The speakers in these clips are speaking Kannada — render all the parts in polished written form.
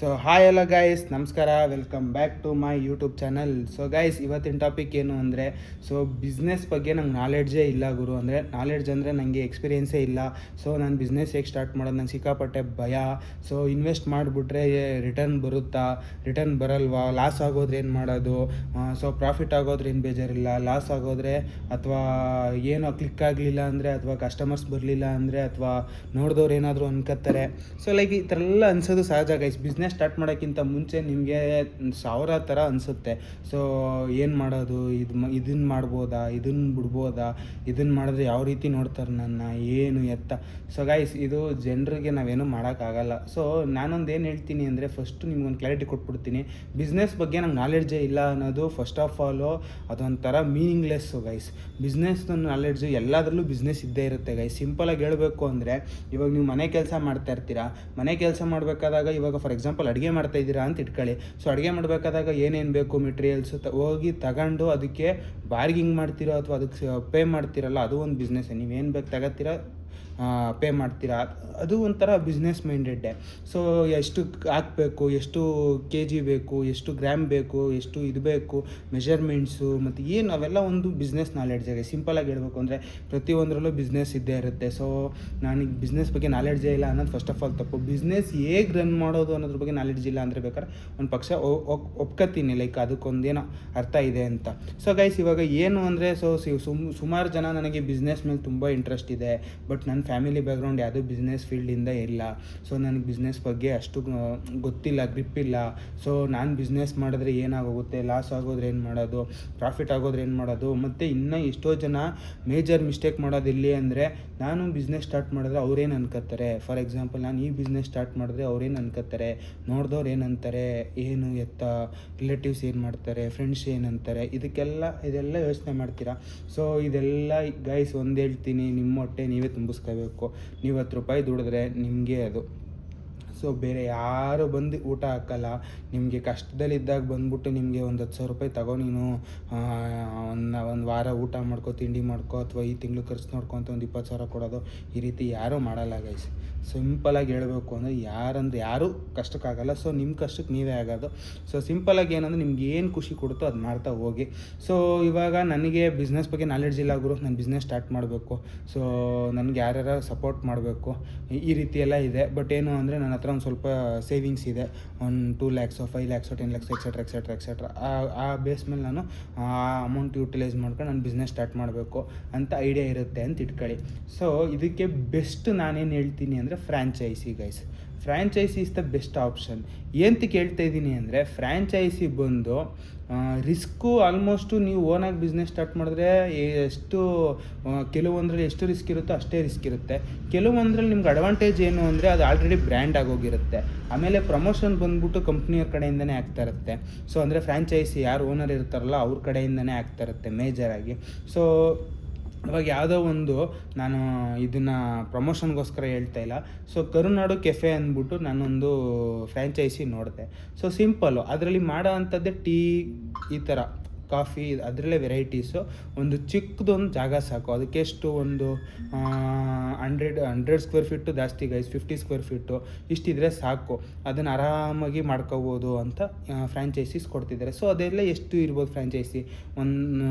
ಸೊ ಹಾಯ್ ಎಲ್ಲ ಗೈಸ್, ನಮಸ್ಕಾರ, welcome back to my YouTube channel. So guys, ಇವತ್ತಿನ ಟಾಪಿಕ್ ಏನು ಅಂದರೆ, ಸೊ ಬಿಸ್ನೆಸ್ ಬಗ್ಗೆ ನಂಗೆ ನಾಲೆಡ್ಜೇ ಇಲ್ಲ ಗುರು. ಅಂದರೆ ನಾಲೆಡ್ಜ್ ಅಂದರೆ ನನಗೆ ಎಕ್ಸ್ಪೀರಿಯೆನ್ಸೇ ಇಲ್ಲ. ಸೊ ನಾನು ಬಿಸ್ನೆಸ್ ಹೇಗೆ ಸ್ಟಾರ್ಟ್ ಮಾಡೋದು ನಂಗೆ ಸಿಕ್ಕಾಪಟ್ಟೆ ಭಯ. ಸೊ ಇನ್ವೆಸ್ಟ್ ಮಾಡಿಬಿಟ್ರೆ ರಿಟರ್ನ್ ಬರುತ್ತಾ, ರಿಟರ್ನ್ ಬರಲ್ವಾ, ಲಾಸ್ ಆಗೋದ್ರೆ ಏನು ಮಾಡೋದು, ಸೊ ಪ್ರಾಫಿಟ್ ಆಗೋದ್ರೆ ಏನು ಬೇಜಾರಿಲ್ಲ, ಲಾಸ್ ಆಗೋದ್ರೆ ಅಥವಾ ಏನೋ ಕ್ಲಿಕ್ ಆಗಲಿಲ್ಲ ಅಂದರೆ, ಅಥವಾ ಕಸ್ಟಮರ್ಸ್ ಬರಲಿಲ್ಲ ಅಂದರೆ, ಅಥವಾ ನೋಡಿದವ್ರು ಏನಾದರೂ ಅನ್ಕೋತಾರೆ. ಸೊ ಲೈಕ್ ಈ ಥರ ಎಲ್ಲ ಅನ್ಸೋದು ಸಹಜ ಗೈಸ್. ಬಿಸ್ನೆಸ್ ಸ್ಟಾರ್ಟ್ ಮಾಡೋಕ್ಕಿಂತ ಮುಂಚೆ ನಿಮಗೆ 1000 ಥರ ಅನಿಸುತ್ತೆ. ಸೊ ಏನು ಮಾಡೋದು, ಇದನ್ನು ಮಾಡ್ಬೋದಾ, ಇದನ್ನು ಬಿಡ್ಬೋದಾ, ಇದನ್ನು ಮಾಡಿದ್ರೆ ಯಾವ ರೀತಿ ನೋಡ್ತಾರೆ ನನ್ನ, ಏನು ಎತ್ತ. ಸೊ ಗೈಸ್, ಇದು ಜನರಿಗೆ ನಾವೇನು ಮಾಡೋಕ್ಕಾಗಲ್ಲ. ಸೊ ನಾನೊಂದು ಏನು ಹೇಳ್ತೀನಿ ಅಂದರೆ, ಫಸ್ಟು ನಿಮ್ಗೊಂದು ಕ್ಲಾರಿಟಿ ಕೊಟ್ಬಿಡ್ತೀನಿ. ಬಿಸ್ನೆಸ್ ಬಗ್ಗೆ ನಂಗೆ ನಾಲೆಡ್ಜೇ ಇಲ್ಲ ಅನ್ನೋದು ಫಸ್ಟ್ ಆಫ್ ಆಲು ಅದೊಂಥರ ಮೀನಿಂಗ್ಲೆಸ್ಸು ಗೈಸ್. ಬಿಸ್ನೆಸ್ನ ನಾಲೆಡ್ಜು ಎಲ್ಲದರಲ್ಲೂ ಬಿಸ್ನೆಸ್ ಇದ್ದೇ ಇರುತ್ತೆ ಗೈಸ್. ಸಿಂಪಲಾಗಿ ಹೇಳಬೇಕು ಅಂದರೆ, ಇವಾಗ ನೀವು ಮನೆ ಕೆಲಸ ಮಾಡ್ತಾ ಇರ್ತೀರಾ. ಮನೆ ಕೆಲಸ ಮಾಡಬೇಕಾದಾಗ ಇವಾಗ ಫಾರ್ ಎಕ್ಸಾಂಪಲ್ ಅಡುಗೆ ಮಾಡ್ತಾ ಇದ್ದೀರಾ ಅಂತ ಇಟ್ಕೊಳ್ಳಿ. ಸೊ ಅಡುಗೆ ಮಾಡಬೇಕಾದಾಗ ಏನೇನು ಬೇಕು ಮೆಟೀರಿಯಲ್ಸ್ ಹೋಗಿ ತಗೊಂಡು ಅದಕ್ಕೆ ಬಾರ್ಗಿಂಗ್ ಮಾಡ್ತೀರೋ ಅಥವಾ ಅದಕ್ಕೆ ಪೇ ಮಾಡ್ತೀರಲ್ಲ, ಅದು ಒಂದು ಬಿಸ್ನೆಸ್ಸೇ. ನೀವೇನು ಬೇಕು ತಗೋತೀರಾ, ಪೇ ಮಾಡ್ತೀರಾ, ಅದು ಒಂಥರ ಬಿಸ್ನೆಸ್ ಮೈಂಡೆಡ್ಡೆ. ಸೊ ಎಷ್ಟು ಹಾಕಬೇಕು, ಎಷ್ಟು ಕೆ ಜಿ ಬೇಕು, ಎಷ್ಟು ಗ್ರಾಮ್ ಬೇಕು, ಎಷ್ಟು ಇದು ಬೇಕು, ಮೆಷರ್ಮೆಂಟ್ಸು ಮತ್ತು ಏನು, ಅವೆಲ್ಲ ಒಂದು ಬಿಸ್ನೆಸ್ ನಾಲೆಡ್ಜಾಗೆ. ಸಿಂಪಲಾಗಿ ಹೇಳಬೇಕು ಅಂದರೆ ಪ್ರತಿಯೊಂದರಲ್ಲೂ ಬಿಸ್ನೆಸ್ ಇದ್ದೇ ಇರುತ್ತೆ. ಸೊ ನನಗೆ ಬಿಸ್ನೆಸ್ ಬಗ್ಗೆ ನಾಲೆಡ್ಜೇ ಇಲ್ಲ ಅನ್ನೋದು ಫಸ್ಟ್ ಆಫ್ ಆಲ್ ತಪ್ಪು. ಬಿಸ್ನೆಸ್ ಹೇಗೆ ರನ್ ಮಾಡೋದು ಅನ್ನೋದ್ರ ಬಗ್ಗೆ ನಾಲೆಡ್ಜ್ ಇಲ್ಲ ಅಂದರೆ ಬೇಕಾದ್ರೆ ಒಂದು ಪಕ್ಷ ಒಪ್ಕೋತೀನಿ, ಲೈಕ್ ಅದಕ್ಕೊಂದೇನೋ ಅರ್ಥ ಇದೆ ಅಂತ. ಸೊ ಗೈಸ್, ಇವಾಗ ಏನು ಅಂದರೆ, ಸೊ ಸುಮಾರು ಜನ ನನಗೆ ಬಿಸ್ನೆಸ್ ಮೇಲೆ ತುಂಬ ಇಂಟ್ರೆಸ್ಟ್ ಇದೆ, ಬಟ್ ನನ್ನ ಫ್ಯಾಮಿಲಿ ಬ್ಯಾಕ್ಗ್ರೌಂಡ್ ಯಾವುದೂ ಬಿಸ್ನೆಸ್ ಫೀಲ್ಡಿಂದ ಇಲ್ಲ. ಸೊ ನನಗೆ ಬಿಸ್ನೆಸ್ ಬಗ್ಗೆ ಅಷ್ಟು ಗೊತ್ತಿಲ್ಲ, ಗ್ರಿಪ್ ಇಲ್ಲ. ಸೊ ನಾನು ಬಿಸ್ನೆಸ್ ಮಾಡಿದ್ರೆ ಏನಾಗೋಗುತ್ತೆ, ಲಾಸ್ ಆಗೋದ್ರೆ ಏನು ಮಾಡೋದು, ಪ್ರಾಫಿಟ್ ಆಗೋದ್ರೆ ಏನು ಮಾಡೋದು. ಮತ್ತು ಇನ್ನೂ ಎಷ್ಟೋ ಜನ ಮೇಜರ್ ಮಿಸ್ಟೇಕ್ ಮಾಡೋದು ಎಲ್ಲಿ ಅಂದರೆ, ನಾನು ಬಿಸ್ನೆಸ್ ಸ್ಟಾರ್ಟ್ ಮಾಡಿದ್ರೆ ಅವ್ರೇನು ಅನ್ಕೋತಾರೆ. ಫಾರ್ ಎಕ್ಸಾಂಪಲ್, ನಾನು ಈ ಬಿಸ್ನೆಸ್ ಸ್ಟಾರ್ಟ್ ಮಾಡಿದ್ರೆ ಅವ್ರೇನು ಅನ್ಕೋತಾರೆ, ನೋಡಿದವ್ರು ಏನಂತಾರೆ, ಏನು ಎತ್ತ, ರಿಲೇಟಿವ್ಸ್ ಏನು ಮಾಡ್ತಾರೆ, ಫ್ರೆಂಡ್ಸ್ ಏನಂತಾರೆ, ಇದೆಲ್ಲ ಯೋಚನೆ ಮಾಡ್ತೀರಾ. ಸೊ ಇದೆಲ್ಲ ಗೈಸ್, ಒಂದು ಹೇಳ್ತೀನಿ, ನಿಮ್ಮ ಹೊಟ್ಟೆ ನೀವೇ ತುಂಬಿಸ್ಕೋಬೇಕು. ನೀವು 10 ರೂಪಾಯಿ ದುಡಿದ್ರೆ ನಿಮಗೆ ಅದು. ಸೊ ಬೇರೆ ಯಾರು ಬಂದು ಊಟ ಹಾಕಲ್ಲ. ನಿಮಗೆ ಕಷ್ಟದಲ್ಲಿದ್ದಾಗ ಬಂದ್ಬಿಟ್ಟು ನಿಮಗೆ ಒಂದು 10,000 ರೂಪಾಯಿ ತಗೋ, ನೀನು ಒಂದು ವಾರ ಊಟ ಮಾಡ್ಕೊ, ತಿಂಡಿ ಮಾಡ್ಕೊ, ಅಥವಾ ಈ ತಿಂಗಳು ಖರ್ಚು ನೋಡ್ಕೊತ ಒಂದು 20,000 ಕೊಡೋದು, ಈ ರೀತಿ ಯಾರೂ ಮಾಡಲ್ಲ ಗೈಸ್. ಸಿಂಪಲಾಗಿ ಹೇಳಬೇಕು ಅಂದರೆ, ಯಾರೂ ಕಷ್ಟಕ್ಕಾಗಲ್ಲ. ಸೊ ನಿಮ್ಮ ಕಷ್ಟಕ್ಕೆ ನೀವೇ ಆಗೋದು. ಸೊ ಸಿಂಪಲಾಗಿ ಏನಂದರೆ, ನಿಮ್ಗೆ ಏನು ಖುಷಿ ಕೊಡುತ್ತೋ ಅದು ಮಾಡ್ತಾ ಹೋಗಿ. ಸೊ ಇವಾಗ ನನಗೆ ಬಿಸ್ನೆಸ್ ಬಗ್ಗೆ ನಾಲೆಡ್ಜ್ ಇಲ್ಲ ಗುರು, ನಾನು ಬಿಸ್ನೆಸ್ ಸ್ಟಾರ್ಟ್ ಮಾಡಬೇಕು, ಸೊ ನನಗೆ ಯಾರ್ಯಾರು ಸಪೋರ್ಟ್ ಮಾಡಬೇಕು, ಈ ರೀತಿ ಎಲ್ಲ ಇದೆ. ಬಟ್ ಏನು ಅಂದರೆ, ನನ್ನ ಹತ್ರ ಒಂದು ಸ್ವಲ್ಪ ಸೇವಿಂಗ್ಸ್ ಇದೆ, ಒಂದು 2 lakhs 5 lakhs 10 lakhs ಎಕ್ಸೆಟ್ರಾ. ಆ ಬೇಸ್ ಮೇಲೆ ನಾನು ಆ ಅಮೌಂಟ್ ಯೂಟಿಲೈಸ್ ಮಾಡ್ಕೊಂಡು ನಾನು ಬಿಸ್ನೆಸ್ ಸ್ಟಾರ್ಟ್ ಮಾಡಬೇಕು ಅಂತ ಐಡಿಯಾ ಇರುತ್ತೆ ಅಂತ ಇಟ್ಕೊಳ್ಳಿ. ಸೊ ಇದಕ್ಕೆ ಬೆಸ್ಟ್ ನಾನೇನು ಹೇಳ್ತೀನಿ ಅಂದರೆ, franchise guys. Franchise is the best option. ಏನಂತ ಕೇಳ್ತಾ ಇದ್ದೀನಿ ಅಂದರೆ, ಫ್ರ್ಯಾಂಚೈಸಿ ಬಂದು ರಿಸ್ಕು ಆಲ್ಮೋಸ್ಟು ನೀವು ಓನಾಗಿ ಬಿಸ್ನೆಸ್ ಸ್ಟಾರ್ಟ್ ಮಾಡಿದ್ರೆ ಕೆಲವೊಂದರಲ್ಲಿ ಎಷ್ಟು ರಿಸ್ಕ್ ಇರುತ್ತೋ ಅಷ್ಟೇ ರಿಸ್ಕ್ ಇರುತ್ತೆ. ಕೆಲವೊಂದರಲ್ಲಿ ನಿಮ್ಗೆ ಅಡ್ವಾಂಟೇಜ್ ಏನು ಅಂದರೆ, ಅದು ಆಲ್ರೆಡಿ ಬ್ರ್ಯಾಂಡ್ ಆಗೋಗಿರುತ್ತೆ. ಆಮೇಲೆ ಪ್ರಮೋಷನ್ ಬಂದ್ಬಿಟ್ಟು ಕಂಪ್ನಿಯವ್ರ ಕಡೆಯಿಂದನೇ ಆಗ್ತಾ ಇರುತ್ತೆ. ಸೊ ಅಂದರೆ ಫ್ರ್ಯಾಂಚೈಸಿ ಯಾರು ಓನರ್ ಇರ್ತಾರಲ್ಲ ಅವ್ರ ಕಡೆಯಿಂದನೇ ಆಗ್ತಾ ಇರುತ್ತೆ ಮೇಜರಾಗಿ. ಸೊ ಇವಾಗ ಯಾವುದೋ ಒಂದು, ನಾನು ಇದನ್ನು ಪ್ರಮೋಷನ್ಗೋಸ್ಕರ ಹೇಳ್ತಾ ಇಲ್ಲ. ಸೊ ಕರುನಾಡು ಕೆಫೆ ಅಂದ್ಬಿಟ್ಟು ನಾನೊಂದು ಫ್ರ್ಯಾಂಚೈಸಿ ನೋಡಿದೆ. ಸೊ ಸಿಂಪಲ್ಲು, ಅದರಲ್ಲಿ ಮಾಡೋ ಅಂಥದ್ದೇ ಟೀ, ಈ ಥರ ಕಾಫಿ, ಅದರಲ್ಲೇ ವೆರೈಟೀಸು. ಒಂದು ಚಿಕ್ಕದೊಂದು ಜಾಗ ಸಾಕು. ಅದಕ್ಕೆಷ್ಟು ಒಂದು 100 ಸ್ಕ್ವೇರ್ ಫೀಟು ಜಾಸ್ತಿ ಗೈಸ್, 50 ಸ್ಕ್ವೇರ್ ಫೀಟು ಇಷ್ಟಿದ್ರೆ ಸಾಕು. ಅದನ್ನು ಆರಾಮಾಗಿ ಮಾಡ್ಕೋಬೋದು ಅಂತ ಫ್ರ್ಯಾಂಚೈಸೀಸ್ ಕೊಡ್ತಿದ್ದಾರೆ. ಸೊ ಅದೆಲ್ಲ ಎಷ್ಟು ಇರ್ಬೋದು ಫ್ರ್ಯಾಂಚೈಸಿ, ಒಂದು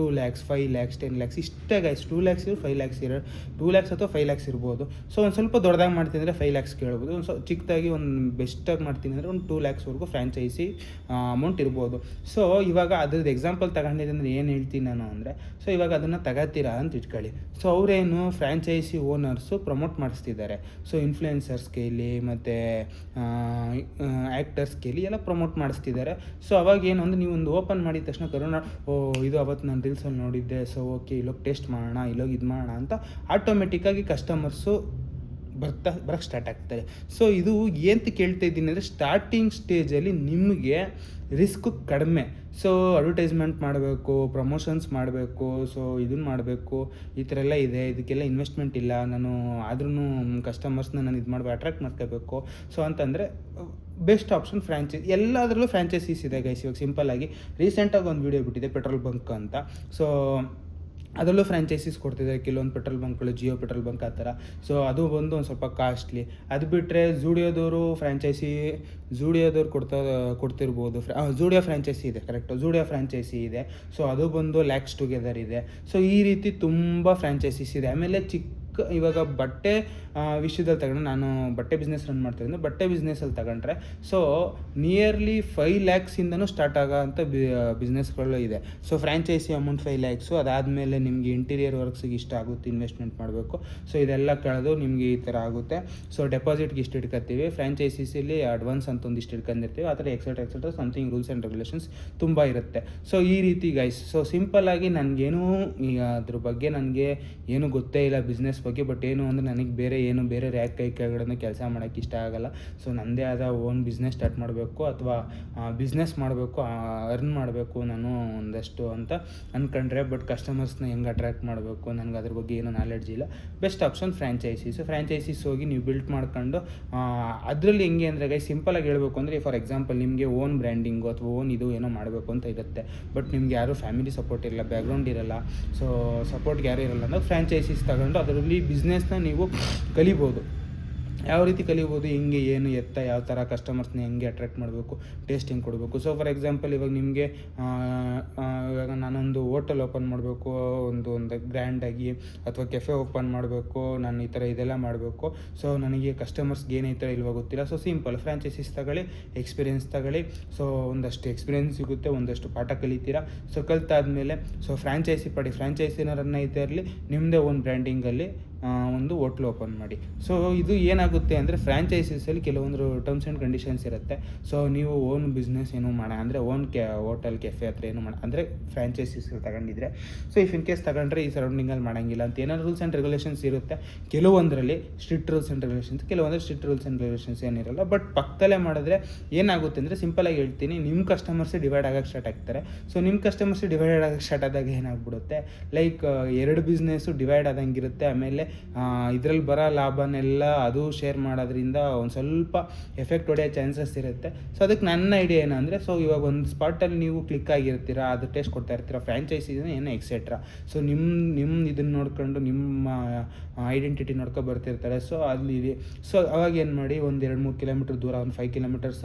2 lakhs 5 lakhs 10 lakhs ಇಷ್ಟೇ ಗೈಸ್. 2 lakhs 5 lakhs 2 lakhs ಅಥವಾ 5 lakhs ಇರ್ಬೋದು. ಸೊ ಒಂದು ಸ್ವಲ್ಪ ದೊಡ್ಡದಾಗಿ ಮಾಡ್ತೀನಿ ಅಂದರೆ 5 lakhs ಕೇಳ್ಬೋದು. ಒಂದು ಚಿಕ್ಕದಾಗಿ ಒಂದು ಬೆಸ್ಟಾಗಿ ಮಾಡ್ತೀನಿ ಅಂದರೆ ಒಂದು 2 lakhsವರೆಗೂ ಫ್ರ್ಯಾಂಚೈಸಿ ಅಮೌಂಟ್ ಇರ್ಬೋದು. ಸೊ ಇವಾಗ ಅದ್ರದ್ದು ಎಕ್ಸಾಂಪಲ್ ತಗೊಂಡಿದ್ದೆ ಅಂದರೆ ಏನು ಹೇಳ್ತೀನಿ ನಾನು ಅಂದರೆ, ಸೊ ಇವಾಗ ಅದನ್ನು ತಗೋತೀರಾ ಅಂತ ಇಟ್ಕೊಳ್ಳಿ. ಸೊ ಅವರೇನು ಫ್ರ್ಯಾಂಚೈಸಿ ಓನರ್ಸು ಪ್ರಮೋಟ್ ಮಾಡಿಸ್ತಿದ್ದಾರೆ. ಸೊ ಇನ್ಫ್ಲುಯೆನ್ಸರ್ಸ್ ಕೈಲಿ ಮತ್ತು ಆ್ಯಕ್ಟರ್ಸ್ ಕೈಲಿ ಎಲ್ಲ ಪ್ರಮೋಟ್ ಮಾಡಿಸ್ತಿದ್ದಾರೆ. ಸೊ ಅವಾಗ ಏನು ಅಂದರೆ, ನೀವು ಒಂದು ಓಪನ್ ಮಾಡಿದ ತಕ್ಷಣ ಇದು ಅವತ್ತು ನಾನು ರೀಲ್ಸಲ್ಲಿ ನೋಡಿದ್ದೆ, ಸೊ ಓಕೆ ಇಲ್ಲೋಗಿ ಟೇಸ್ಟ್ ಮಾಡೋಣ, ಇಲ್ಲೋಗಿ ಇದು ಮಾಡೋಣ ಅಂತ ಆಟೋಮೆಟಿಕ್ಕಾಗಿ ಕಸ್ಟಮರ್ಸು ಬರೋಕ್ಕೆ ಸ್ಟಾರ್ಟ್ ಆಗ್ತಾರೆ. ಸೊ ಇದು ಏನಂತ ಕೇಳ್ತಾ ಇದ್ದೀನಿ ಅಂದರೆ, ಸ್ಟಾರ್ಟಿಂಗ್ ಸ್ಟೇಜಲ್ಲಿ ನಿಮಗೆ ರಿಸ್ಕು ಕಡಿಮೆ. ಸೊ ಅಡ್ವರ್ಟೈಸ್ಮೆಂಟ್ ಮಾಡಬೇಕು, ಪ್ರಮೋಷನ್ಸ್ ಮಾಡಬೇಕು, ಸೊ ಇದನ್ನು ಮಾಡಬೇಕು, ಈ ಥರ ಎಲ್ಲ ಇದೆ. ಇದಕ್ಕೆಲ್ಲ ಇನ್ವೆಸ್ಟ್ಮೆಂಟ್ ಇಲ್ಲ. ನಾನು ಆದ್ರೂ ಕಸ್ಟಮರ್ಸ್ನ ನಾನು ಇದು ಮಾಡಬೇಕು, ಅಟ್ರಾಕ್ಟ್ ಮಾಡ್ಕೋಬೇಕು. ಸೊ ಅಂತಂದರೆ ಬೆಸ್ಟ್ ಆಪ್ಷನ್ ಫ್ರ್ಯಾಂಚೈಸಿ. ಎಲ್ಲದರಲ್ಲೂ ಫ್ರ್ಯಾಂಚೈಸೀಸ್ ಇದೆ ಗೈಸ್. ಇವಾಗ ಸಿಂಪಲ್ಲಾಗಿ ರೀಸೆಂಟಾಗಿ ಒಂದು ವೀಡಿಯೋ ಬಿಟ್ಟಿದೆ, ಪೆಟ್ರೋಲ್ ಬಂಕ್ ಅಂತ. ಸೊ ಅದರಲ್ಲೂ ಫ್ರಾಂಚೈಸೀಸ್ ಕೊಡ್ತಿದ್ದಾರೆ ಕೆಲವೊಂದು ಪೆಟ್ರೋಲ್ ಬಂಕ್ಗಳು, ಜಿಯೋ ಪೆಟ್ರೋಲ್ ಬಂಕ್ ಆ ಥರ. ಸೊ ಅದು ಬಂದು ಒಂದು ಸ್ವಲ್ಪ ಕಾಸ್ಟ್ಲಿ. ಅದು ಬಿಟ್ಟರೆ ಝೂಡಿಯೋದವರು ಝೂಡಿಯೋದವ್ರು ಕೊಡ್ತಿರ್ಬೋದು. ಝೂಡಿಯೋ ಫ್ರಾಂಚೈಸಿ ಇದೆ, ಕರೆಕ್ಟು, ಝೂಡಿಯೋ ಫ್ರಾಂಚೈಸಿ ಇದೆ. ಸೊ ಅದು ಬಂದು ಲ್ಯಾಕ್ಸ್ ಟುಗೆದರ್ ಇದೆ. ಸೊ ಈ ರೀತಿ ತುಂಬ ಫ್ರಾಂಚೈಸೀಸ್ ಇದೆ. ಆಮೇಲೆ ಇವಾಗ ಬಟ್ಟೆ ವಿಷಯದಲ್ಲಿ ತಗೊಂಡ್ರೆ, ನಾನು ಬಟ್ಟೆ ಬಿಸ್ನೆಸ್ ರನ್ ಮಾಡ್ತಿರೋದು. ಬಟ್ಟೆ ಬಿಸ್ನೆಸ್ಸಲ್ಲಿ ತಗೊಂಡ್ರೆ ಸೊ ನಿಯರ್ಲಿ 5 ಲ್ಯಾಕ್ಸಿಂದನೂ ಸ್ಟಾರ್ಟ್ ಆಗೋ ಅಂಥ ಬಿಸ್ನೆಸ್ಗಳು ಇದೆ. So franchise amount 5 lakhs. ಅದಾದಮೇಲೆ ನಿಮಗೆ ಇಂಟೀರಿಯರ್ ವರ್ಕ್ಸಿಗೆ ಇಷ್ಟ ಆಗುತ್ತೆ, ಇನ್ವೆಸ್ಟ್ಮೆಂಟ್ ಮಾಡಬೇಕು. ಸೊ ಇದೆಲ್ಲ ಕಳೆದು ನಿಮಗೆ ಈ ಥರ ಆಗುತ್ತೆ. ಸೊ ಡೆಪಾಸಿಟ್ಗೆ ಇಷ್ಟು ಇಟ್ಕೊತೀವಿ, ಫ್ರಾಂಚೈಸೀಸಲ್ಲಿ ಅಡ್ವಾನ್ಸ್ ಅಂತ ಒಂದಿಷ್ಟು ಇಟ್ಕೊಂಡಿರ್ತೀವಿ. ಆ ಥರ etcetera something rules and regulations ತುಂಬ ಇರುತ್ತೆ. ಸೊ ಈ ರೀತಿ ಗೈಸ್. ಸೊ ಸಿಂಪಲ್ಲಾಗಿ ನನಗೇನು ಅದ್ರ ಬಗ್ಗೆ ನನಗೆ ಏನೂ ಗೊತ್ತೇ ಇಲ್ಲ ಬಿಸ್ನೆಸ್ ಬಗ್ಗೆ. ಬಟ್ ಏನು ಅಂದರೆ ನನಗೆ ಬೇರೆ ರ್ಯಾಕ್ ಕೈ ಕೆಳಗಡೆ ಕೆಲಸ ಮಾಡೋಕ್ಕೆ ಇಷ್ಟ ಆಗೋಲ್ಲ. ಸೊ ನನ್ನದೇ ಆದ ಓನ್ ಬಿಸ್ನೆಸ್ ಸ್ಟಾರ್ಟ್ ಮಾಡಬೇಕು ಅಥವಾ ಬಿಸ್ನೆಸ್ ಮಾಡಬೇಕು, ಅರ್ನ್ ಮಾಡಬೇಕು ನಾನು ಒಂದಷ್ಟು ಅಂತ ಅಂದ್ಕೊಂಡ್ರೆ. ಬಟ್ ಕಸ್ಟಮರ್ಸ್ನ ಹೆಂಗೆ ಅಟ್ರ್ಯಾಕ್ಟ್ ಮಾಡಬೇಕು, ನನಗೆ ಅದ್ರ ಬಗ್ಗೆ ಏನೂ ನಾಲೆಡ್ಜ್ ಇಲ್ಲ. ಬೆಸ್ಟ್ ಆಪ್ಷನ್ ಫ್ರಾಂಚೈಸೀಸ್ ಹೋಗಿ ನೀವು ಬಿಲ್ಟ್ ಮಾಡ್ಕೊಂಡು ಅದರಲ್ಲಿ ಹೆಂಗೆ ಅಂದರೆ ಗೈ ಸಿಂಪಲಾಗಿ ಹೇಳಬೇಕು ಅಂದರೆ, ಫಾರ್ ಎಕ್ಸಾಂಪಲ್ ನಿಮಗೆ ಓನ್ ಬ್ರ್ಯಾಂಡಿಂಗು ಅಥವಾ ಓನ್ ಇದು ಏನೋ ಮಾಡಬೇಕು ಅಂತ ಇರುತ್ತೆ. ಬಟ್ ನಿಮ್ಗೆ ಯಾರೂ ಫ್ಯಾಮಿಲಿ ಸಪೋರ್ಟ್ ಇರಲ್ಲ, ಬ್ಯಾಕ್ಗ್ರೌಂಡ್ ಇರಲ್ಲ, ಸೊ ಸಪೋರ್ಟ್ಗೆ ಯಾರೂ ಇರಲ್ಲ ಅಂದರೆ ಫ್ರಾಂಚೈಸೀಸ್ ತಗೊಂಡು ಅದರಲ್ಲಿ ಬಿಸ್ನೆಸ್ನ ನೀವು ಕಲಿಬೋದು. ಯಾವ ರೀತಿ ಕಲಿಬೋದು, ಹಿಂಗೆ ಏನು ಎತ್ತ ಯಾವ ಥರ ಕಸ್ಟಮರ್ಸ್ನ ಹೆಂಗೆ ಅಟ್ರ್ಯಾಕ್ಟ್ ಮಾಡಬೇಕು, ಟೇಸ್ಟ್ ಹೆಂಗೆ ಕೊಡಬೇಕು. ಸೊ ಫಾರ್ ಎಕ್ಸಾಂಪಲ್ ಇವಾಗ ನಿಮಗೆ ಇವಾಗ ನಾನೊಂದು ಹೋಟೆಲ್ ಓಪನ್ ಮಾಡಬೇಕು, ಒಂದು ಗ್ರ್ಯಾಂಡಾಗಿ, ಅಥವಾ ಕೆಫೆ ಓಪನ್ ಮಾಡಬೇಕು, ನಾನು ಈ ಥರ ಇದೆಲ್ಲ ಮಾಡಬೇಕು. ಸೊ ನನಗೆ ಕಸ್ಟಮರ್ಸ್ಗೆ ಏನು ಈ ಥರ ಇಲ್ವ ಗೊತ್ತಿಲ್ಲ. ಸೊ ಸಿಂಪಲ್ ಫ್ರಾಂಚೈಸೀಸ್ ತಗೊಳ್ಳಿ, ಎಕ್ಸ್ಪೀರಿಯೆನ್ಸ್ ತಗೊಳ್ಳಿ. ಸೊ ಒಂದಷ್ಟು ಎಕ್ಸ್ಪೀರಿಯೆನ್ಸ್ ಸಿಗುತ್ತೆ, ಒಂದಷ್ಟು ಪಾಠ ಕಲಿತೀರಾ. ಸೊ ಕಲಿತಾದ್ಮೇಲೆ ಸೊ ಫ್ರಾಂಚೈಸಿನ ರನ್ ಐತೆ ಇರಲಿ, ನಿಮ್ಮದೇ ಓನ್ ಬ್ರ್ಯಾಂಡಿಂಗಲ್ಲಿ ಒಂದು ಹೋಟ್ಲು ಓಪನ್ ಮಾಡಿ. ಸೊ ಇದು ಏನಾಗುತ್ತೆ ಅಂದರೆ ಫ್ರಾಂಚೈಸೀಸಲ್ಲಿ ಕೆಲವೊಂದು ಟರ್ಮ್ಸ್ ಆ್ಯಂಡ್ ಕಂಡೀಷನ್ಸ್ ಇರುತ್ತೆ. ಸೊ ನೀವು ಓನ್ ಬಿಸ್ನೆಸ್ ಏನೂ ಅಂದರೆ ಓನ್ ಹೋಟೆಲ್ ಕೆಫೆ ಹತ್ರ ಏನು ಅಂದರೆ ಫ್ರಾಂಚೈಸೀಸಲ್ಲಿ ತಗೊಂಡಿದ್ರೆ, ಸೊ ಇಫ್ ಇನ್ ಕೇಸ್ ತಗೊಂಡ್ರೆ ಈ ಸರೌಂಡಿಂಗಲ್ಲಿ ಮಾಡೋಂಗಿಲ್ಲ ಅಂತ ಏನಾದ್ರು ರೂಲ್ಸ್ ಆ್ಯಂಡ್ ರೆಗ್ಯುಲೇಷನ್ಸ್ ಇರುತ್ತೆ. ಕೆಲವೊಂದರಲ್ಲಿ ಸ್ಟ್ರಿಕ್ಟ್ ರೂಲ್ಸ್ ಆ್ಯಂಡ್ ರೆಗ್ಯುಲೇಷನ್ಸ್, ಕೆಲವೊಂದರೆ ಸ್ಟ್ರಿಕ್ಟ್ ರೂಲ್ಸ್ ಆ್ಯಂಡ್ ರೆಗ್ಯುಲೇಷನ್ಸ್ ಏನಿರಲ್ಲ. ಬಟ್ ಪಕ್ಕದಲ್ಲೇ ಮಾಡಿದ್ರೆ ಏನಾಗುತ್ತೆ ಅಂದರೆ, ಸಿಂಪಲಾಗಿ ಹೇಳ್ತೀನಿ, ನಿಮ್ಮ ಕಸ್ಟಮರ್ಸೇ ಡಿವೈಡ್ ಆಗೋಕ್ಕೆ ಸ್ಟಾರ್ಟ್ ಆಗ್ತಾರೆ. ಸೊ ನಿಮ್ಮ ಕಸ್ಟಮರ್ಸೇ ಡಿವೈಡ್ ಆಗೋಕ್ಕೆ ಸ್ಟಾರ್ಟ್ ಆದಾಗ ಏನಾಗ್ಬಿಡುತ್ತೆ, ಲೈಕ್ ಎರಡು ಬಿಸ್ನೆಸ್ಸು ಡಿವೈಡ್ ಆದಂಗಿರುತ್ತೆ. ಆಮೇಲೆ ಇದರಲ್ಲಿ ಬರೋ ಲಾಭನೆಲ್ಲ ಅದು ಶೇರ್ ಮಾಡೋದ್ರಿಂದ ಒಂದು ಸ್ವಲ್ಪ ಎಫೆಕ್ಟ್ ಹೊಡೆಯೋ ಚಾನ್ಸಸ್ ಇರುತ್ತೆ. ಸೊ ಅದಕ್ಕೆ ನನ್ನ ಐಡಿಯಾ ಏನಂದರೆ, ಸೊ ಇವಾಗ ಒಂದು ಸ್ಪಾಟಲ್ಲಿ ನೀವು ಕ್ಲಿಕ್ ಆಗಿರ್ತೀರ, ಅದು ಟೇಸ್ಟ್ ಕೊಡ್ತಾ ಇರ್ತೀರ, ಫ್ರಾಂಚೈಸಿನ ಏನೋ ಎಕ್ಸೆಟ್ರಾ. ಸೊ ನಿಮ್ಮ ಇದನ್ನು ನೋಡ್ಕೊಂಡು ನಿಮ್ಮ ಐಡೆಂಟಿಟಿ ನೋಡ್ಕೊ ಬರ್ತಿರ್ತಾರೆ. ಸೊ ಅಲ್ಲಿ ಸೊ ಅವಾಗ ಏನು ಮಾಡಿ, ಒಂದು 2-3 ಕಿಲೋಮೀಟರ್ ದೂರ, ಒಂದು 5 ಕಿಲೋಮೀಟರ್ಸ್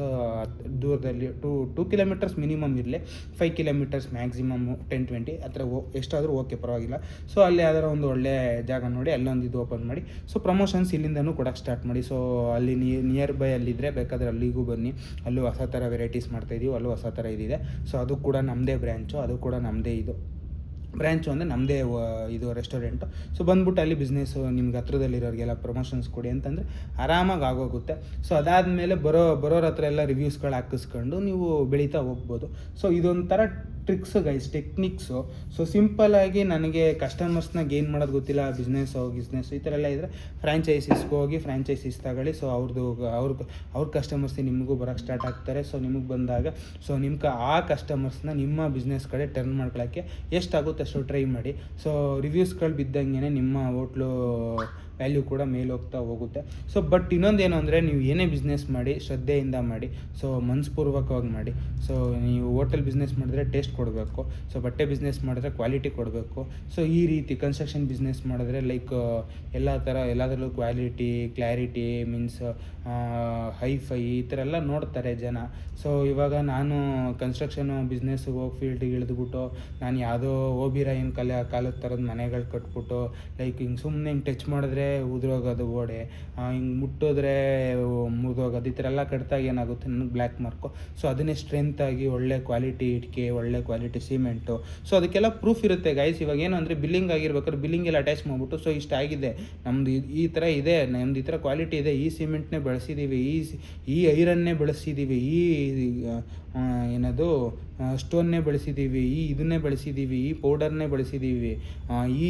ದೂರದಲ್ಲಿ, 2 ಕಿಲೋಮೀಟರ್ಸ್ ಮಿನಿಮಮ್ ಇರಲಿ, 5 ಕಿಲೋಮೀಟರ್ಸ್ ಮ್ಯಾಕ್ಸಿಮಮ್ 10-20 ಆ ಥರ ಎಷ್ಟಾದರೂ ಓಕೆ, ಪರವಾಗಿಲ್ಲ. ಸೊ ಅಲ್ಲಿ ಯಾವ್ದಾರ ಒಂದು ಒಳ್ಳೆ ಜಾಗ ನೋಡಿ ಅಲ್ಲೊಂದು ಇದು ಓಪನ್ ಮಾಡಿ. ಸೊ ಪ್ರಮೋಷನ್ಸ್ ಇಲ್ಲಿಂದನೂ ಕೊಡೋಕ್ಕೆ ಸ್ಟಾರ್ಟ್ ಮಾಡಿ. ಸೊ ಅಲ್ಲಿ ನಿಯರ್ ಬೈ ಅಲ್ಲಿದ್ದರೆ ಬೇಕಾದರೆ ಅಲ್ಲಿಗೂ ಬನ್ನಿ, ಅಲ್ಲೂ ಹೊಸ ಥರ ವೆರೈಟೀಸ್ ಮಾಡ್ತಾಯಿದ್ದೀವಿ, ಅಲ್ಲೂ ಹೊಸ ಥರ ಇದಿದೆ. ಸೊ ಅದು ಕೂಡ ನಮ್ಮದೇ ಬ್ರ್ಯಾಂಚು, ಅದು ಕೂಡ ನಮ್ಮದೇ ಇದು ಬ್ರ್ಯಾಂಚು ಅಂದರೆ ನಮ್ಮದೇ ಇದು ರೆಸ್ಟೋರೆಂಟು. ಸೊ ಬಂದ್ಬಿಟ್ಟು ಅಲ್ಲಿ ಬಿಸ್ನೆಸ್ಸು ನಿಮ್ಗೆ ಹತ್ರದಲ್ಲಿರೋರಿಗೆಲ್ಲ ಪ್ರಮೋಷನ್ಸ್ ಕೊಡಿ ಅಂತಂದರೆ ಆರಾಮಾಗಿ ಆಗೋಗುತ್ತೆ. ಸೊ ಅದಾದಮೇಲೆ ಬರೋರ ಹತ್ರ ಎಲ್ಲ ರಿವ್ಯೂಸ್ಗಳು ಹಾಕಿಸ್ಕೊಂಡು ನೀವು ಬೆಳೀತಾ ಹೋಗ್ಬೋದು. ಸೊ ಇದೊಂಥರ ಟ್ರಿಕ್ಸು ಗೈಸ್, ಟೆಕ್ನಿಕ್ಸು. ಸೊ ಸಿಂಪಲ್ಲಾಗಿ ನನಗೆ ಕಸ್ಟಮರ್ಸ್ನ ಗೇನ್ ಮಾಡೋದು ಗೊತ್ತಿಲ್ಲ, ಬಿಸ್ನೆಸ್ಸು ಈ ಥರ ಎಲ್ಲ ಇದ್ದರೆ ಫ್ರಾಂಚೈಸೀಸ್ಗೆ ಹೋಗಿ ಫ್ರಾಂಚೈಸೀಸ್ ತಗೊಳ್ಳಿ. ಸೊ ಅವ್ರ ಕಸ್ಟಮರ್ಸ್ ನಿಮಗೂ ಬರೋಕ್ಕೆ ಸ್ಟಾರ್ಟ್ ಆಗ್ತಾರೆ. ಸೊ ನಿಮಗೆ ಬಂದಾಗ ಸೊ ಆ ಕಸ್ಟಮರ್ಸ್ನ ನಿಮ್ಮ ಬಿಸ್ನೆಸ್ ಕಡೆ ಟರ್ನ್ ಮಾಡ್ಕೊಳ್ಳೋಕ್ಕೆ ಎಷ್ಟಾಗುತ್ತೆ ಅಷ್ಟು ಟ್ರೈ ಮಾಡಿ. ಸೊ ರಿವ್ಯೂಸ್ಗಳು ಬಿದ್ದಂಗೆ ನಿಮ್ಮ ಹೋಟ್ಲು ವ್ಯಾಲ್ಯೂ ಕೂಡ ಮೇಲೆ ಹೋಗ್ತಾ ಹೋಗುತ್ತೆ. ಸೊ ಬಟ್ ಇನ್ನೊಂದೇನು ಅಂದರೆ, ನೀವು ಏನೇ ಬಿಸ್ನೆಸ್ ಮಾಡಿ ಶ್ರದ್ಧೆಯಿಂದ ಮಾಡಿ, ಸೊ ಮನಸ್ಪೂರ್ವಕವಾಗಿ ಮಾಡಿ. ಸೊ ನೀವು ಹೋಟೆಲ್ ಬಿಸ್ನೆಸ್ ಮಾಡಿದ್ರೆ ಟೇಸ್ಟ್ ಕೊಡಬೇಕು, ಸೊ ಬಟ್ಟೆ ಬಿಸ್ನೆಸ್ ಮಾಡಿದ್ರೆ ಕ್ವಾಲಿಟಿ ಕೊಡಬೇಕು. ಸೊ ಈ ರೀತಿ ಕನ್ಸ್ಟ್ರಕ್ಷನ್ ಬಿಸ್ನೆಸ್ ಮಾಡಿದ್ರೆ ಲೈಕ್ ಎಲ್ಲದರಲ್ಲೂ ಕ್ಲಾರಿಟಿ ಮೀನ್ಸ್ ಹೈಫೈ ಈ ಥರ ಎಲ್ಲ ನೋಡ್ತಾರೆ ಜನ. ಸೊ ಇವಾಗ ನಾನು ಕನ್ಸ್ಟ್ರಕ್ಷನ್ ಬಿಸ್ನೆಸ್ಸಿಗೆ ಹೋಗಿ ಫೀಲ್ಡಿಗೆ ಇಳಿದ್ಬಿಟ್ಟು ನಾನು ಯಾವುದೋ ಓಬಿರಾಯಿನ ಕಾಲದ ಥರದ ಮನೆಗಳು ಕಟ್ಬಿಟ್ಟು ಲೈಕ್ ಹಿಂಗೆ ಸುಮ್ಮನೆ ಹಿಂಗೆ ಟಚ್ ಮಾಡಿದ್ರೆ ಉದುರೋಗೋದು ಗೋಡೆ, ಹಿಂಗೆ ಮುಟ್ಟಿದ್ರೆ ಮುರಿದೋಗೋದು, ಈ ಥರ ಎಲ್ಲ ಕಟ್ಟಾಗ ಏನಾಗುತ್ತೆ, ನನಗೆ ಬ್ಲ್ಯಾಕ್ ಮಾರ್ಕು. ಸೊ ಅದನ್ನೇ ಸ್ಟ್ರೆಂತಾಗಿ ಒಳ್ಳೆ ಕ್ವಾಲಿಟಿ ಇಟ್ಕೆ, ಒಳ್ಳೆ ಕ್ವಾಲಿಟಿ ಸಿಮೆಂಟು, ಸೊ ಅದಕ್ಕೆಲ್ಲ ಪ್ರೂಫ್ ಇರುತ್ತೆ ಗೈಸ್. ಇವಾಗ ಏನು ಅಂದರೆ ಬಿಲ್ಲಿಂಗ್ ಆಗಿರ್ಬೇಕಾದ್ರೆ ಬಿಲ್ಲಿಂಗೆಲ್ಲ ಅಟ್ಯಾಚ್ ಮಾಡಿಬಿಟ್ಟು ಸೊ ಇಷ್ಟ ಆಗಿದೆ ನಮ್ಮದು, ಈ ಥರ ಇದೆ, ನಮ್ದು ಈ ಥರ ಕ್ವಾಲಿಟಿ ಇದೆ, ಈ ಸಿಮೆಂಟ್ನೇ ಬಳಸಿದ್ದೀವಿ, ಈ ಐರನ್ನೇ ಬಳಸಿದ್ದೀವಿ, ಏನದು ಸ್ಟೋನ್ನೇ ಬಳಸಿದ್ದೀವಿ, ಇದನ್ನೇ ಬಳಸಿದ್ದೀವಿ, ಈ ಪೌಡರ್ನೇ ಬಳಸಿದ್ದೀವಿ, ಈ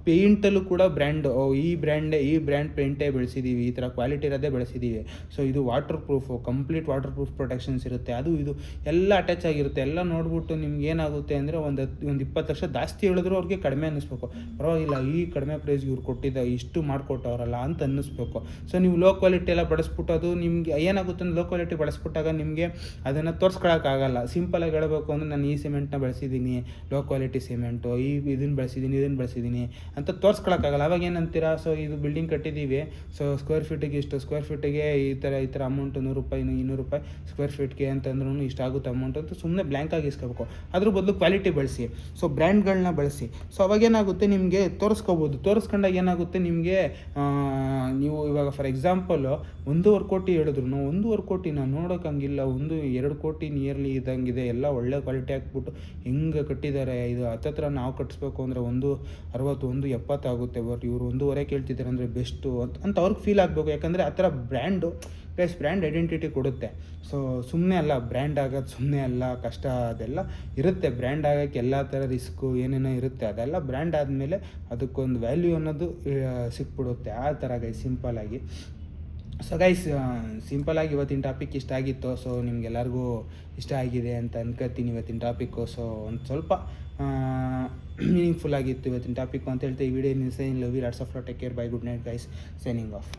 ಪೇಂಟಲ್ಲೂ ಕೂಡ ಬ್ರ್ಯಾಂಡ್, ಈ ಬ್ರ್ಯಾಂಡ್ ಪೇಂಟೇ ಬಳಸಿದ್ದೀವಿ, ಈ ಥರ ಕ್ವಾಲಿಟಿ ಇರೋದೇ ಬಳಸಿದ್ದೀವಿ. ಸೊ ಇದು water proof, complete water proof protections ಇರುತ್ತೆ, ಅದು ಇದು ಎಲ್ಲ ಅಟ್ಯಾಚ್ ಆಗಿರುತ್ತೆ. ಎಲ್ಲ ನೋಡ್ಬಿಟ್ಟು ನಿಮ್ಗೆ ಏನಾಗುತ್ತೆ ಅಂದರೆ ಒಂದು 20 ಲಕ್ಷ ಜಾಸ್ತಿ ಹೇಳಿದ್ರು ಅವ್ರಿಗೆ ಕಡಿಮೆ ಅನ್ನಿಸ್ಬೇಕು, ಪರವಾಗಿಲ್ಲ ಈ ಕಡಿಮೆ ಪ್ರೈಸ್ಗೆ ಇವ್ರು ಕೊಟ್ಟಿದ್ದ ಇಷ್ಟು ಮಾಡಿಕೊಟ್ಟವ್ರಲ್ಲ ಅಂತ ಅನ್ನಿಸ್ಬೇಕು. ಸೊ ನೀವು ಲೋ ಕ್ವಾಲಿಟಿ ಎಲ್ಲ ಬಳಸ್ಬಿಟ್ಟು ಅದು ನಿಮಗೆ ಏನಾಗುತ್ತೆ ಅಂದರೆ, ಲೋ ಕ್ವಾಲಿಟಿ ಬಳಸ್ಬಿಟ್ಟಾಗ ನಿಮಗೆ ಅದನ್ನು ತೋರಿಸ್ಕೊಳಕ್ಕಾಗಲ್ಲ. ಸಿಂಪಲ್ ಸಿಂಪಲಾಗಿ ಹೇಳಬೇಕು ಅಂದರೆ ನಾನು ಈ ಸಿಮೆಂಟ್ನ ಬಳಸಿದ್ದೀನಿ, ಲೋ ಕ್ವಾಲಿಟಿ ಸಿಮೆಂಟು, ಇದನ್ನು ಬಳಸಿದ್ದೀನಿ ಅಂತ ತೋರಿಸ್ಕೊಳಕ್ಕಾಗಲ್ಲ. ಅವಾಗ ಏನಂತೀರಾ, ಸೊ ಇದು ಬಿಲ್ಡಿಂಗ್ ಕಟ್ಟಿದ್ದೀವಿ, ಸೊ ಸ್ಕ್ವೇರ್ ಫೀಟಿಗೆ ಇಷ್ಟು, ಸ್ಕ್ವೇರ್ ಫೀಟಿಗೆ ಈ ಥರ ಅಮೌಂಟು ₹100 ₹200 ಸ್ಕ್ವೇರ್ ಫೀಟ್ಗೆ ಅಂತಂದ್ರೂ ಇಷ್ಟಾಗುತ್ತೆ ಅಮೌಂಟ್ ಅಂತ ಸುಮ್ಮನೆ ಬ್ಲ್ಯಾಂಕಾಗಿ ಇಸ್ಕೋಬೇಕು. ಅದ್ರ ಬದಲು ಕ್ವಾಲಿಟಿ ಬಳಸಿ, ಸೊ ಬ್ರ್ಯಾಂಡ್ಗಳನ್ನ ಬಳಸಿ. ಸೊ ಅವಾಗೇನಾಗುತ್ತೆ, ನಿಮಗೆ ತೋರಿಸ್ಕೊಂಡಾಗ ಏನಾಗುತ್ತೆ ನಿಮಗೆ, ನೀವು ಇವಾಗ ಫಾರ್ ಎಕ್ಸಾಂಪಲು 1.5 ಕೋಟಿ ಹೇಳಿದ್ರು, 1.5 ಕೋಟಿನ ನೋಡೋಕೆ ಹಂಗಿಲ್ಲ, 1-2 ಕೋಟಿ ನಿಯರ್ಲಿ ಇದ್ದಂಗಿದೆ. ಎಲ್ಲ ಒಳ್ಳೆ ಕ್ವಾಲಿಟಿ ಹಾಕ್ಬಿಟ್ಟು ಹೆಂಗೆ ಕಟ್ಟಿದ್ದಾರೆ. ಇದು ಹತ್ತತ್ರ ನಾವು ಕಟ್ಟಿಸ್ಬೇಕು ಅಂದರೆ 160 170 ಆಗುತ್ತೆ, ಬಟ್ ಇವರು 1.5 ಕೇಳ್ತಿದ್ದಾರೆ ಅಂದರೆ ಬೆಸ್ಟು ಅಂತ ಅವ್ರಿಗೆ ಫೀಲ್ ಆಗಬೇಕು. ಯಾಕಂದರೆ ಆ ಥರ ಬ್ರ್ಯಾಂಡ್ ಐಡೆಂಟಿಟಿ ಕೊಡುತ್ತೆ. ಸೊ ಸುಮ್ಮನೆ ಅಲ್ಲ ಬ್ರ್ಯಾಂಡ್ ಆಗೋದು, ಸುಮ್ಮನೆ ಅಲ್ಲ, ಕಷ್ಟ ಅದೆಲ್ಲ ಇರುತ್ತೆ. ಬ್ರ್ಯಾಂಡ್ ಆಗೋಕ್ಕೆ ಎಲ್ಲ ಥರ ರಿಸ್ಕು ಏನೇನೋ ಇರುತ್ತೆ. ಅದೆಲ್ಲ ಬ್ರ್ಯಾಂಡ್ ಆದಮೇಲೆ ಅದಕ್ಕೊಂದು ವ್ಯಾಲ್ಯೂ ಅನ್ನೋದು ಸಿಕ್ಬಿಡುತ್ತೆ. ಆ ಥರ ಗೈಸ್ ಸಿಂಪಲಾಗಿ. ಸೊ ಗೈಸ್ ಸಿಂಪಲಾಗಿ ಇವತ್ತಿನ ಟಾಪಿಕ್ ಇಷ್ಟ ಆಗಿತ್ತು. ಸೊ ನಿಮ್ಗೆಲ್ಲರಿಗೂ ಇಷ್ಟ ಆಗಿದೆ ಅಂತ ಅನ್ಕೋತೀನಿ ಇವತ್ತಿನ ಟಾಪಿಕ್ಕು. ಸೊ ಒಂದು ಸ್ವಲ್ಪ ಮೀನಿಂಗ್ಫುಲ್ ಆಗಿತ್ತು ಇವತ್ತಿನ ಟಾಪಿಕ್ಕು ಅಂತ ಹೇಳ್ತಾ ಈ ವಿಡಿಯೋ ನಿಲ್ಲಿಸ್ತೀನಿ. Love you, lots of love, take care, bye, good night guys, signing of.